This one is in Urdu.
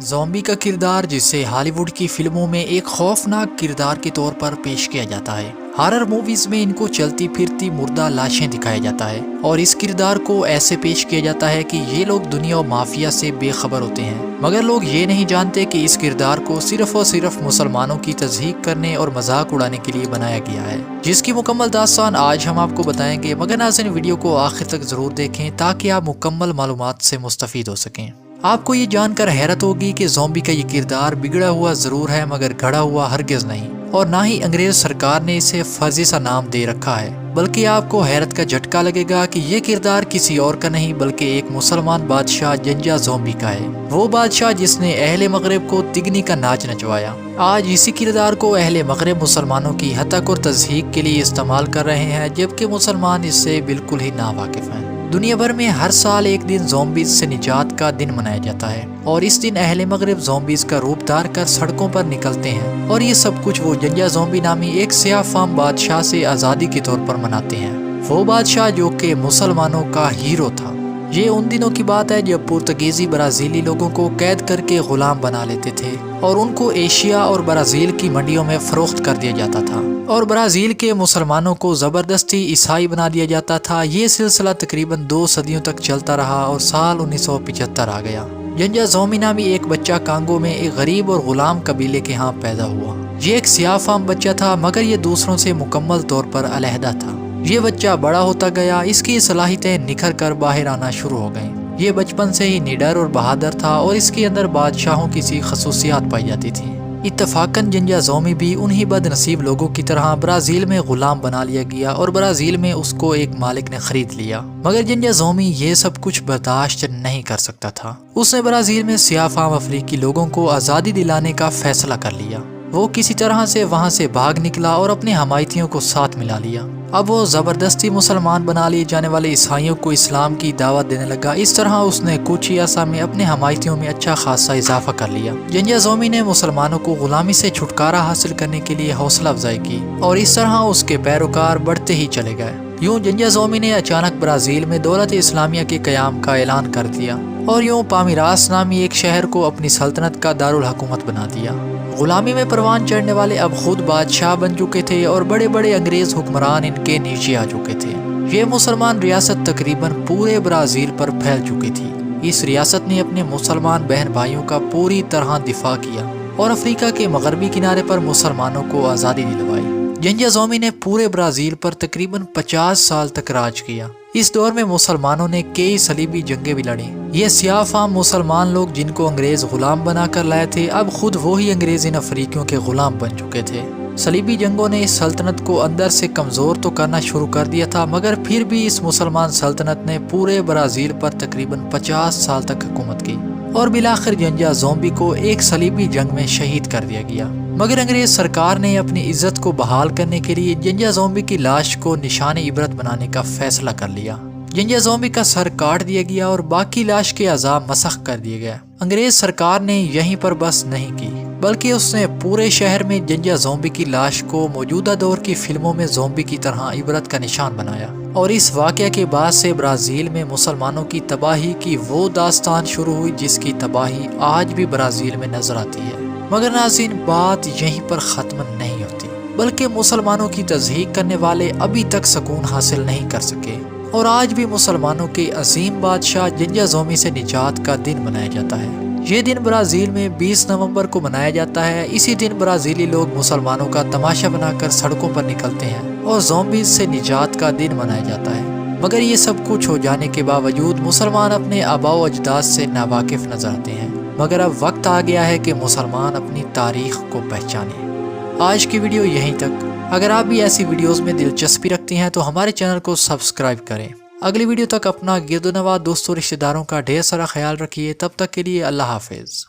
زومبی کا کردار جسے ہالی ووڈ کی فلموں میں ایک خوفناک کردار کے طور پر پیش کیا جاتا ہے۔ ہارر موویز میں ان کو چلتی پھرتی مردہ لاشیں دکھایا جاتا ہے اور اس کردار کو ایسے پیش کیا جاتا ہے کہ یہ لوگ دنیا و مافیا سے بے خبر ہوتے ہیں، مگر لوگ یہ نہیں جانتے کہ اس کردار کو صرف اور صرف مسلمانوں کی تضحیک کرنے اور مذاق اڑانے کے لیے بنایا گیا ہے، جس کی مکمل داستان آج ہم آپ کو بتائیں گے۔ مگر ناظرین، ویڈیو کو آخر تک ضرور دیکھیں تاکہ آپ مکمل معلومات سے مستفید ہو سکیں۔ آپ کو یہ جان کر حیرت ہوگی کہ زومبی کا یہ کردار بگڑا ہوا ضرور ہے مگر گھڑا ہوا ہرگز نہیں، اور نہ ہی انگریز سرکار نے اسے فرضی سا نام دے رکھا ہے، بلکہ آپ کو حیرت کا جھٹکا لگے گا کہ یہ کردار کسی اور کا نہیں بلکہ ایک مسلمان بادشاہ جنجا زومبی کا ہے، وہ بادشاہ جس نے اہل مغرب کو تگنی کا ناچ نچوایا۔ آج اسی کردار کو اہل مغرب مسلمانوں کی ہتک اور تضحیک کے لیے استعمال کر رہے ہیں، جبکہ مسلمان اس سے بالکل ہی ناواقف ہیں۔ دنیا بھر میں ہر سال ایک دن زومبیز سے نجات کا دن منایا جاتا ہے، اور اس دن اہل مغرب زومبیز کا روپ دھار کر سڑکوں پر نکلتے ہیں، اور یہ سب کچھ وہ جنجا زومبی نامی ایک سیاہ فام بادشاہ سے آزادی کے طور پر مناتے ہیں، وہ بادشاہ جو کہ مسلمانوں کا ہیرو تھا۔ یہ ان دنوں کی بات ہے جب پرتگیزی برازیلی لوگوں کو قید کر کے غلام بنا لیتے تھے اور ان کو ایشیا اور برازیل کی منڈیوں میں فروخت کر دیا جاتا تھا، اور برازیل کے مسلمانوں کو زبردستی عیسائی بنا دیا جاتا تھا۔ یہ سلسلہ تقریباً 2 صدیوں تک چلتا رہا اور سال 1975 آ گیا۔ جنجا زومبی نامی ایک بچہ کانگو میں ایک غریب اور غلام قبیلے کے ہاں پیدا ہوا۔ یہ ایک سیاہ فام بچہ تھا مگر یہ دوسروں سے مکمل طور پر علیحدہ تھا۔ یہ بچہ بڑا ہوتا گیا، اس کی صلاحیتیں نکھر کر باہر آنا شروع ہو گئیں۔ یہ بچپن سے ہی نڈر اور بہادر تھا اور اس کے اندر بادشاہوں کی سی خصوصیات پائی جاتی تھی۔ اتفاقاً جنجا زومبی بھی انہی بد نصیب لوگوں کی طرح برازیل میں غلام بنا لیا گیا اور برازیل میں اس کو ایک مالک نے خرید لیا، مگر جنجا زومبی یہ سب کچھ برداشت نہیں کر سکتا تھا۔ اس نے برازیل میں سیاہ فام افریقی لوگوں کو آزادی دلانے کا فیصلہ کر لیا۔ وہ کسی طرح سے وہاں سے بھاگ نکلا اور اپنے حمایتیوں کو ساتھ ملا لیا۔ اب وہ زبردستی مسلمان بنا لیے جانے والے عیسائیوں کو اسلام کی دعوت دینے لگا۔ اس طرح اس نے کچھ ہی عرصہ میں اپنے حمایتیوں میں اچھا خاصا اضافہ کر لیا۔ جنجا زومبی نے مسلمانوں کو غلامی سے چھٹکارا حاصل کرنے کے لیے حوصلہ افزائی کی اور اس طرح اس کے پیروکار بڑھتے ہی چلے گئے۔ یوں جنجا زومبی نے اچانک برازیل میں دولت اسلامیہ کے قیام کا اعلان کر دیا اور یوں پامیراس نامی ایک شہر کو اپنی سلطنت کا دارالحکومت بنا دیا۔ غلامی میں پروان چڑھنے والے اب خود بادشاہ بن چکے تھے اور بڑے بڑے انگریز حکمران ان کے نیچے آ چکے تھے۔ یہ مسلمان ریاست تقریباً پورے برازیل پر پھیل چکی تھی۔ اس ریاست نے اپنے مسلمان بہن بھائیوں کا پوری طرح دفاع کیا اور افریقہ کے مغربی کنارے پر مسلمانوں کو آزادی دلوائی۔ جنجا زومبی نے پورے برازیل پر تقریباً 50 سال تک راج کیا۔ اس دور میں مسلمانوں نے کئی صلیبی جنگیں بھی لڑیں۔ یہ سیاہ فام مسلمان لوگ جن کو انگریز غلام بنا کر لائے تھے، اب خود وہی انگریز ان افریقیوں کے غلام بن چکے تھے۔ صلیبی جنگوں نے اس سلطنت کو اندر سے کمزور تو کرنا شروع کر دیا تھا، مگر پھر بھی اس مسلمان سلطنت نے پورے برازیل پر تقریباً 50 سال تک حکومت کی، اور بالآخر جنجا زومبی کو ایک صلیبی جنگ میں شہید کر دیا گیا۔ مگر انگریز سرکار نے اپنی عزت کو بحال کرنے کے لیے جنجا زومبی کی لاش کو نشان عبرت بنانے کا فیصلہ کر لیا۔ جنجا زومبی کا سر کاٹ دیا گیا اور باقی لاش کے اعضاء مسخ کر دیے گئے۔ انگریز سرکار نے یہیں پر بس نہیں کی، بلکہ اس نے پورے شہر میں جنجا زومبی کی لاش کو موجودہ دور کی فلموں میں زومبی کی طرح عبرت کا نشان بنایا، اور اس واقعہ کے بعد سے برازیل میں مسلمانوں کی تباہی کی وہ داستان شروع ہوئی جس کی تباہی آج بھی برازیل میں نظر آتی ہے۔ مگر ناظرین، بات یہیں پر ختم نہیں ہوتی، بلکہ مسلمانوں کی تضحیک کرنے والے ابھی تک سکون حاصل نہیں کر سکے، اور آج بھی مسلمانوں کے عظیم بادشاہ جنجا زومبی سے نجات کا دن منایا جاتا ہے۔ یہ دن برازیل میں 20 نومبر کو منایا جاتا ہے۔ اسی دن برازیلی لوگ مسلمانوں کا تماشا بنا کر سڑکوں پر نکلتے ہیں اور زومبیز سے نجات کا دن منایا جاتا ہے۔ مگر یہ سب کچھ ہو جانے کے باوجود مسلمان اپنے آباء و اجداد سے ناواقف نظر آتے ہیں، مگر اب وقت آ گیا ہے کہ مسلمان اپنی تاریخ کو پہچانیں۔ آج کی ویڈیو یہیں تک۔ اگر آپ بھی ایسی ویڈیوز میں دلچسپی رکھتے ہیں تو ہمارے چینل کو سبسکرائب کریں۔ اگلی ویڈیو تک اپنا گرد و نواح دوستوں رشتہ داروں کا ڈھیر سارا خیال رکھیے۔ تب تک کے لیے اللہ حافظ۔